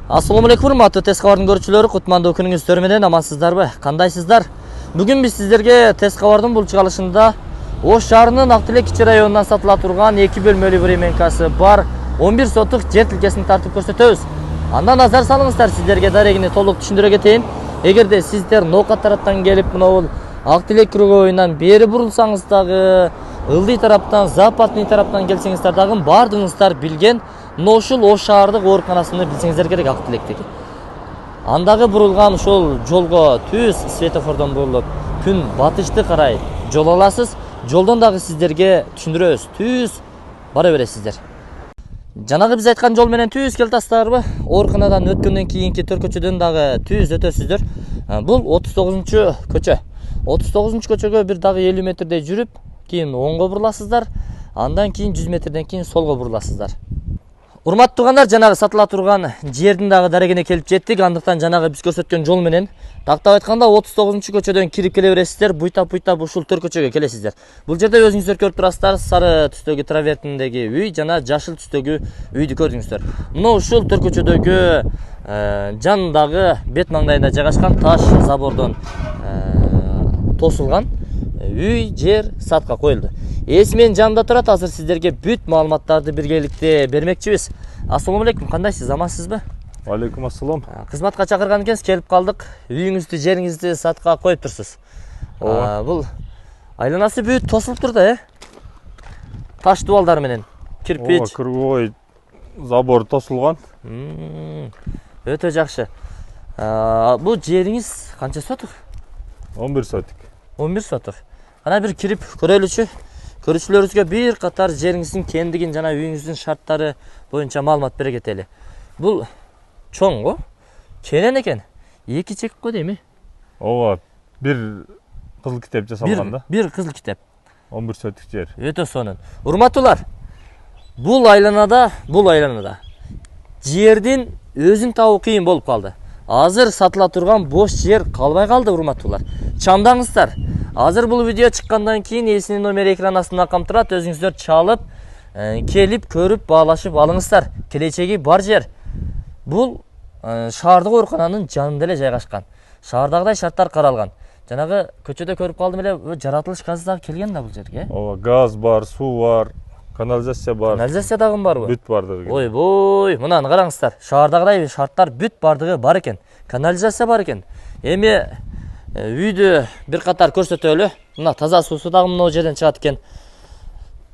Assalamu alaikum, урматтуу тест кабардын көрүүчүлөрү, кутмандуу күнүңүздөр менен амансыздарбы? Кандайсыздар? Бүгүн биз сиздерге тест кабардын бул чыгарылышында Ош шаарынын Ак Тилек кичи районунан сатыла турган 2 бөлмөлүү временкасы бар 11 сотук жер тилкесин тартып көрсөтөбүз. Андан назар салыңыздар, сиздерге дарегини толук түшүндүрө кетейин. Эгерде сиздер Ноокат тараптан келип мынабул Ак Тилек круговуйнан бери бурулсаңыз дагы, Ылдый тараптан, Западный тараптан келсеңиздер дагы баардыгыңыздар билген ушул Ош шаардык ооруканасыны билсеңиздер керек Ак Тилектеги. Андагы бурулган ушул жолго түз светофордон бурулуп, күн батышты карай жол аласыз. Жолдон дагы сиздерге түшүндүрөбүз. Түз бара бересиздер. Жанагы биз айткан жол менен түз келтасыздарбы? Ооруканадан өткөндөн кийинки төркөчөдөн дагы түз өтөсүздөр. Бул 39-көчө. 39-көчөгө бир дагы 50 метрдей жүрүп, кийин оңго буруласыздар. Андан кийин 100 метрден кийин солго буруласыздар. Урматтуу тугандар, жанагы сатыла турган жердин дагы дарегине келип жеттик. Андыктан жанагы биз көрсөткөн жол менен тактап айтканда 39-көчөдөн кирип келе бересиздер. Буйтап ушул төркөчөгө келесиздер. Бул жерде өзүңүздөр көрүп турасыздар, сары түстөгү травертиндеги үй жана жашыл түстөгү үйдү көрдүңүздөр. Мына ушул төркөчөдөгү жандагы бет маңдайында жайгашкан таш забордон тосулган үй жер сатка коюлду. Эси менин жанымда турат, азыр сиздерге бүт маалыматтарды биргеликте бермекчибиз. Ассаламу алейкум, кандайсыз, амансызбы? Алейкум ассалам. Кызматка чакырган экенсиз, келип калдык. Үйүңүздү, жериңизди сатка коюп турсуз. Бул айланасы бүт тосулуп тур да, таш дубалдар менен, кирпич. Круговой забор тосулган. Өтө жакшы. Бул жериңиз канча сотук? 11 сотук. 11 сотук. Ана бир кирип көрөлүчү. Көрүүчүлөрүбүзгө бир катар жериңиздин кендигин жана үйүңүздүн шарттары боюнча маалымат бере кетели. Бул чоң го, ченен экен. 2 чек го дейми? Ооба, бир кызыл китеп жасалган да. Бир кызыл китеп. 11 сотук жер. Өтө сонун. Урматтуулар, бул айланада жердин өзүн табуу кыйын болуп калды. Азыр сатыла турган бош жер калбай калды, урматтуулар. Чамдаңыздар. Азыр бул видео чыккандан кийин эсинин номери экран астында камтырат, өзүңүздөр чалып, келип, көрүп, баалашып алыңыздар. Келечеги бар жер. Бул шаардык оорукананын жанында эле жайгашкан. Шаардагыдай шарттар каралган. Жанагы көчөдө көрүп калдым эле, жаратылыш газы дагы келген да бул жерге. Ооба, газ бар, суу бар, канализация бар. Канализация дагы барбы? Бүт бардыгы. Ойбой, мынаны караңыздар. Шаардагыдай шарттар бүт бардыгы бар экен. Канализация бар экен. Эми үйдү бир катар көрсөтөлү. Мына таза суусу дагы мына жерден чыгат экен.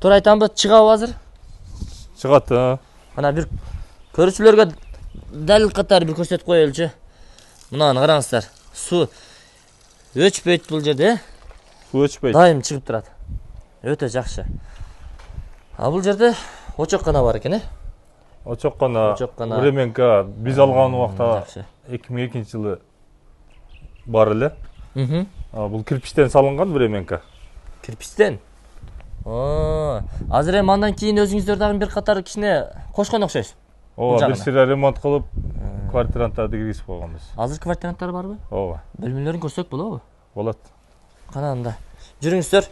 Туура айтамбы, чыгабы азыр? Чыгат. Мына бир көрүүчүлөргө дәл катар бир көрсөтүп коелучу. Мынаны караңыздар. Суу өчпөйт бул жерде. Суу өчпөйт. Дайым чыгып турат. Өтө жакшы. Бул жерде очоккана бар экен, Очоккана. Временка биз алган убакта 2002-жылы бар эле. Бул кирпичтен салынган временка. Кирпичтен? Азыр эми андан кийин өзүңүздөр дагы бир катар кичине кошкон окшойсуз. Ооба, бир сыйра ремонт кылып, квартиранттарды киргизип койгонбуз. Азыр квартиранттар барбы? Ооба. Бөлмөлөрүн көрсөк болобу? Болот. Кана анда. Жүрүңүздөр.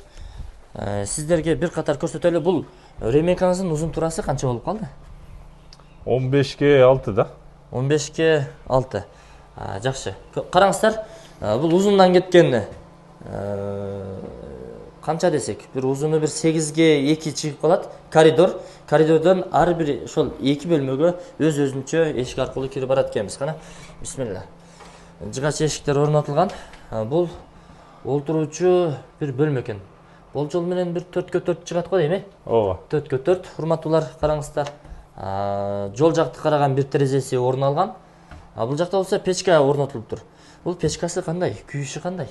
Сиздерге бир катар көрсөтөлү. Бул временкаңыздын узун турасы канча болуп калды? 15ге 6 да. 15ге 6. Жакшы. Караңыздар, бул узундан кеткен канча десек, бир узуну бир 8ге 2 чыгып калат. Коридор. Коридордон ар бир ошол 2 бөлмөгө өз-өзүнчө эшик аркылуу кирип барат экенбиз. Кана. Бисмилла. Жыгач эшиктер орнотулган. Бул олтуруучу бир бөлмө экен. Болжол менен бир 4/4 чыгат го дейми? Ооба. 4/4. Урматтуулар, караңыздар. Жол жакты караган бир терезеси орун алган. Бул жакта болсо печка орнотулуптур. Бул печкасы кандай? Күйүшү кандай?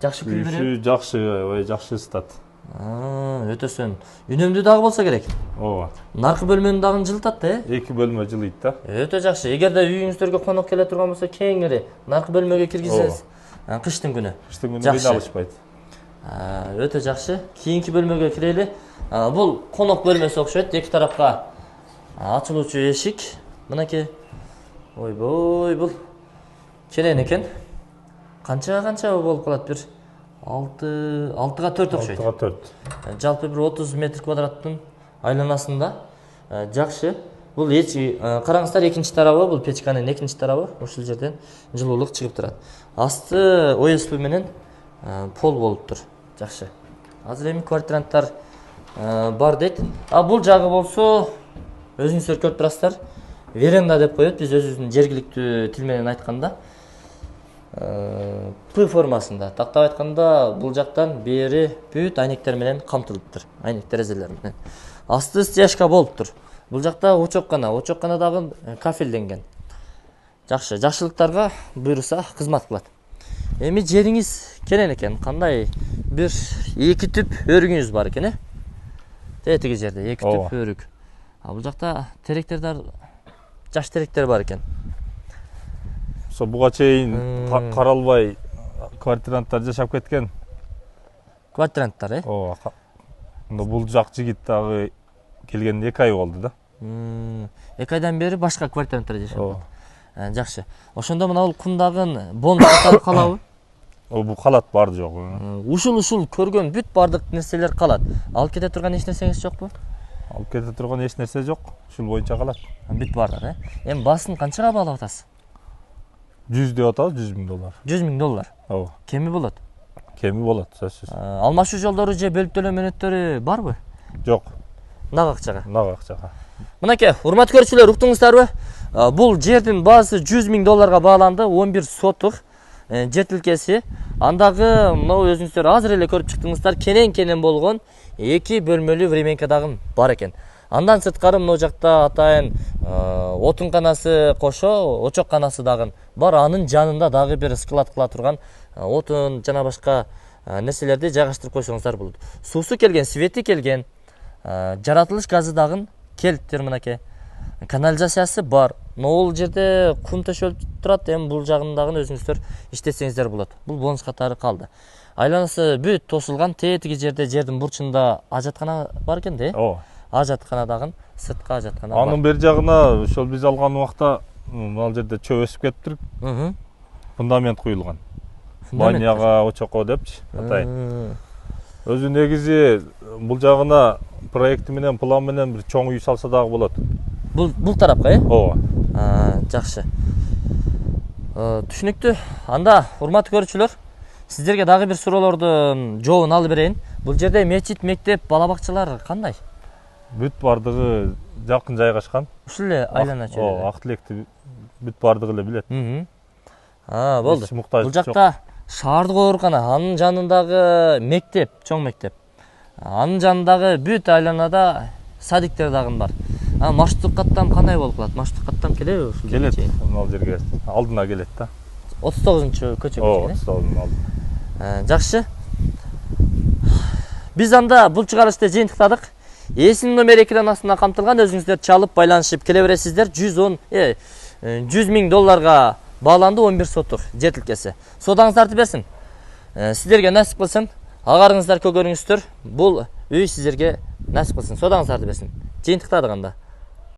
Жакшы күйүү береби? Күйүшү жакшы, ой, жакшы ысытат. Өтө сонун. Үнөмдүү дагы болсо керек. Ооба. Наркы бөлмөнү дагы жылытат да, 2 бөлмө жылыйт да. Өтө жакшы. Эгерде үйүңүздөргө конок келе турган болсо, кеңири наркы бөлмөгө киргизсеңиз, кыштын күнү. Кыштын күнү кыйналышпайт. Өтө жакшы. Кийинки бөлмөгө кирели. Бул конок бөлмөсү окшойт. Эки тарапка ачылуучу эшик. Мынакей. Ойбой, бул ченен экен. Канча болуп калат? Бир 6га 4 окшойт. 6га 4. Жалпы бир 30 метр квадраттын айланасында жакшы. Бул караңыздар, экинчи тарабы, бул печканын экинчи тарабы. Ушул жерден жылуулук чыгып турат. Асты ОСП менен пол болуп тур. Жакшы. Азыр эми квартиранттар бар дейт. Бул жагы болсо өзүңүздөр көрүп турасыздар. Веранда деп коет. Биз өзүбүздүн жергиликтүү тил менен айтканда П формасында. Тактап айтканда бул жактан бери бүт айнектер менен камтылыптыр. Айнек терезелер менен. Асты стяжка болуптур. Бул жакта очоккана дагы кафелденген. Жакшы, жакшылыктарга буйруса кызмат кылат. Эми жериңиз керен экен. Кандай бир 2 түп өрүгүңүз бар экен, Тетиги жерде 2 түп өрүк. Бул жакта теректердер, жаш теректер бар экен. Буга чейин каралбай квартиранттар жашап кеткен. Квартиранттар, Ооба. Бул жак жигит дагы келгенде 2 ай болду да. 2 айдан бери башка квартиранттар жашап. Жакшы. Ошондо мына бул кумдагын бонустар калабы? Бул калат, барды жок. Ушул көргөн бүт бардык нерселер калат. Алып кете турган эч нерсеңиз жокпу? Алып кете турган эч нерсе жок. Ушул боюнча калат. Бүт бардык, Эми басын канчага баалап атасыз? 100 деп атабыз, $100,000. $100,000. Ооба. Кеми болот? Кеми болот, сөзсүз. Алмашуу жолдору же бөлүп төлөө мөөнөттөрү барбы? Жок. Нак акчага. Нак акчага. Мынакей, урматтуу көрүүчүлөр, уктуңуздарбы? Бул жердин баасы $100,000 бааланды, 11 сотук жер тилкеси. Андагы мына өзүңүздөр азыр эле көрүп чыктыңыздар, кенен болгон 2 бөлмөлүү временка дагы бар экен. Андан сырткары мына жакта атайын отунканасы кошо, очокканасы дагы бар. Анын жанында дагы бир склад кыла турган отун жана башка нерселерди жайгаштырып койсоңуздар болот. Суусу келген, свети келген, жаратылыш газы дагы келиптир мынакей. Канализациясы бар. Бул жерде кум төшөлүп турат. Эми бул жагындагы өзүңүздөр иштетсеңиздер болот. Бул бонус катары калды. Айланасы бүт тосулган. Тетиги жерде жердин бурчунда ажаткана бар экен да? Ооба. Ажаткана дагы, сырткы ажаткана бар. Анын бер жагына ошол биз алган убакта мына жерде чөп өсүп кетиптир. Фундамент куюлган. Баняга, очокко депчи атайын. Өзү негизи бул жагына проекти менен, план менен бир чоң үй салса дагы болот. Бул тарапка, Ооба. Жакшы. Түшүнүктүү. Анда урматтуу көрүүчүлөр, сиздерге дагы бир суроолордун жообун алып берейин. Бул жерде мечит, мектеп, бала бакчалар кандай? Бүт бардыгы жакын жайгашкан. Ушул эле айлана чөйрөдө. Ооба, ак тилекти бүт бардыгы эле билет. Болду. Бул жакта шаардык оорукана, анын жанындагы мектеп, чоң мектеп. Анын жанындагы бүт айланада садиктер дагы бар. Маршруттук каттам кандай болуп калат? Маршруттук каттам келеби ушул жерге? Келет. Мына жерге алдына келет да. 39-көчө. Ооба, 39-дун алдына. Жакшы. Биз анда бул чыгарышты жыйынтыктадык. Эсин номер экран астында камтылган, өзүңүздөр чалып байланышып келе бересиздер. $100,000 бааланды, 11 сотук жер тилкеси. Содаңыздарды берсин. Сиздерге насип кылсын. Агарыңыздар көгөрүңүздөр, бул үй сиздерге насип кылсын. Содаңыздарды берсин. Жыйынтыктадык анда.